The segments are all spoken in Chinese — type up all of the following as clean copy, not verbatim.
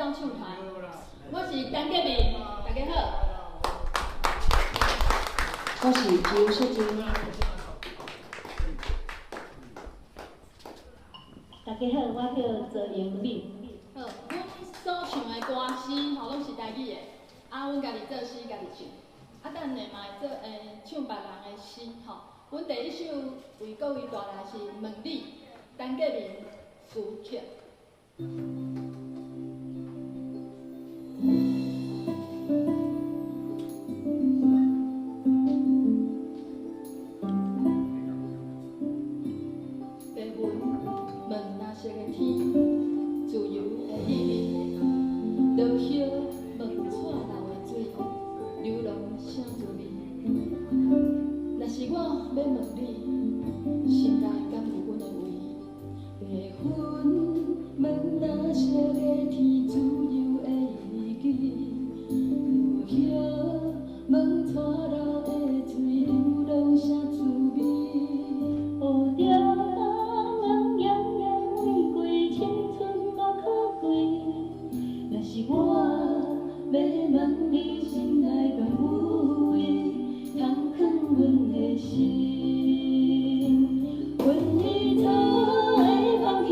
走唱台，我是陈建明，大家好。我是周小姐。大家好，我叫周英敏。好，阮所唱的歌诗吼，拢是台语的，阮家己作诗家己唱，等下嘛会做唱别人的诗吼。阮第一首为各位带来是《问你》，陈建明词曲。若是我要问你，心内敢有阮的位？白云问那色的天，自由的意义。落叶问带流的水，流浪啥滋味？乌着茫茫的玫瑰，青春多可贵。若是我要问你，心内敢有位？通藏阮的心，阮已错的放弃，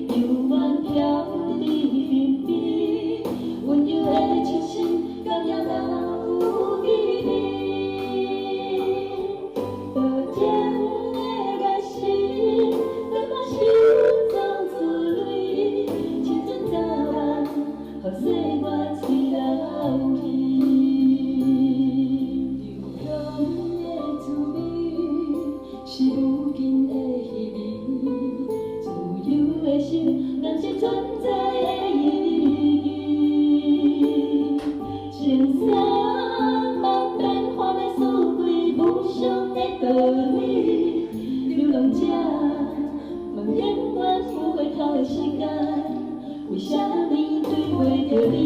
犹原飘伫身边。温柔的痴心，敢也留有记忆。多情的眼神，感觉心中滋味。青春早晚，予岁月吹老去。是如今的稀微，自由的心，咱是存在的意义。青山万变化的四季，无常的道理。流浪者问永远有回头的时间，为什么对袂着你？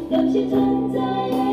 咱是存在的。